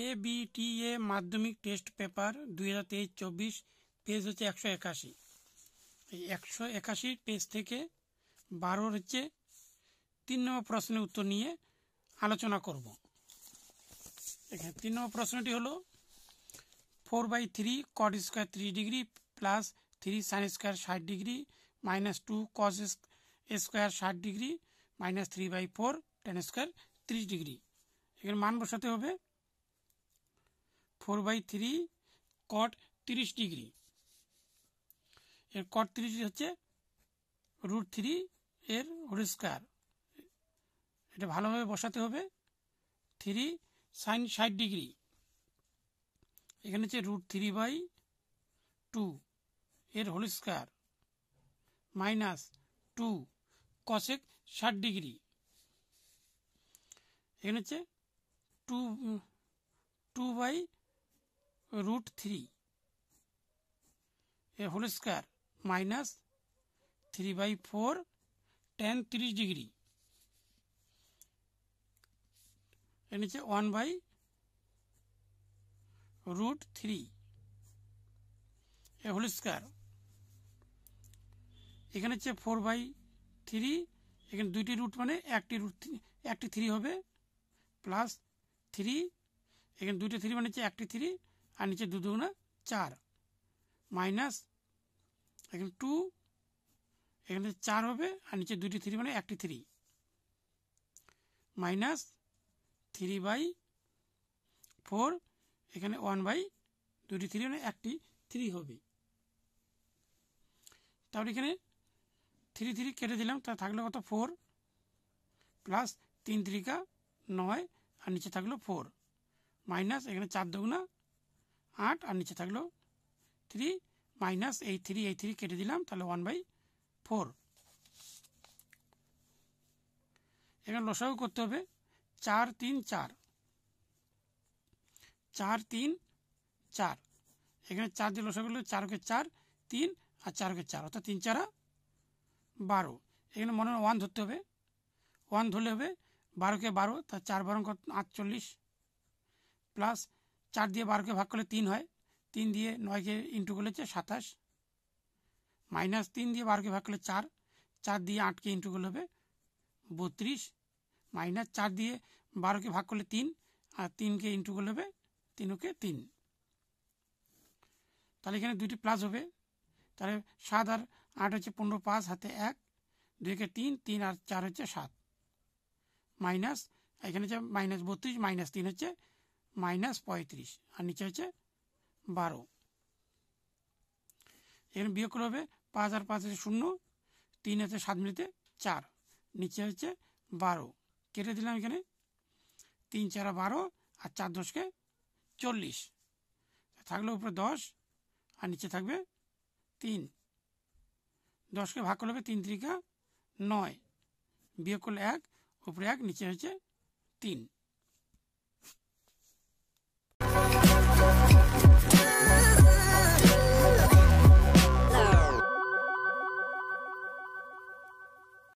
ABTA মাধ্যমিক test paper 2023-24 page হচ্ছে 181। এই 181 পেজ থেকে 12 হচ্ছে 3 নম্বর প্রশ্নের উত্তর নিয়ে আলোচনা করব। এখানে 3 নম্বর প্রশ্নটি হলো 4/3 cot square 30 degree plus 3 sin square 60 degree minus 2 cos square 60 degree minus 3/4 tan square 30 degree. এখানে মান বসাতে হবে 4/3 cot 30 ডিগ্রি, এর cot 30 হচ্ছে √3 এর হোল স্কয়ার, এটা ভালোভাবে বসাতে হবে। 3 sin 60 ডিগ্রি, এখানে হচ্ছে √3/2 এর whole square minus 2 cosec 60 degree, এখানে হচ্ছে 2/√3 এর whole square minus 3/4 tan 30 degree, এর নিচে 1/√3 এর হোল স্কয়ার। এখানে হচ্ছে 4/3, এখানে দুইটি রুট মানে একটি 3 হবে, প্লাস 3, এখানে দুইটি 3 মানে হচ্ছে একটি 3 আর নিচে 2 2 4 মাইনাস এখানে 2, এখানে 4 হবে আর নিচে দুইটি 3 মানে একটি 3 মাইনাস 3/4, এখানে 1/দুইটি 3 মানে একটি 3 হবে। তাহলে এখানে 3 কেটে দিলাম, তা থাকলো কত 4 প্লাস 3 3 9 আর নিচে থাকলো 4 মাইনাস এখানে 4 2 8 আর নিচে থাকলো 3 মাইনাস এই 3 কেটে দিলাম, তাহলে 1/4। এখানে লসাগু করতে হবে 4 3 4 4 3 4, এখানে 4 দিয়ে লসাগু করলে 4 কে 4 3 আর 4 কে 4 অর্থাৎ 3 4 12। এখানে মনে হয় 1 ধরতে হবে, 1 ধরলে হবে 12 কে 12, তা 4 12 48 প্লাস 4 দিয়ে 12 কে ভাগ করলে 3 হয়, 3 দিয়ে 9 কে ইন্টু করলে 27 মাইনাস 3 দিয়ে 12 কে ভাগ করলে 4, 4 দিয়ে 8 কে ইন্টু করলে হবে 32 মাইনাস 4 দিয়ে 12 কে ভাগ করলে 3 আর 3 কে ইন্টু করলে হবে 3 কে 3। তাহলে এখানে দুইটি প্লাস হবে, তাহলে 7 আর 8 হচ্ছে 15, 5 হাতে 1, 2 কে 3, 3 আর 4 হচ্ছে 7 মাইনাস এখানে হচ্ছে মাইনাস 32 মাইনাস 3 হচ্ছে মাইনাস 35 আর নিচে হচ্ছে 12। এখানে বিয়োগ করে হবে 5 আর 5 হচ্ছে 0, 3 হচ্ছে 7 মিনিটে 4, নিচে হচ্ছে 12 কেটে দিলাম, এখানে 3 4 12 আর 4 10 কে 40 থাকলে উপরে 10 আর নিচে থাকবে 3, 10 কে ভাগ করলে হবে 3 3 9, বিয়োগ করলে 1 উপরে 1 নিচে হচ্ছে 3।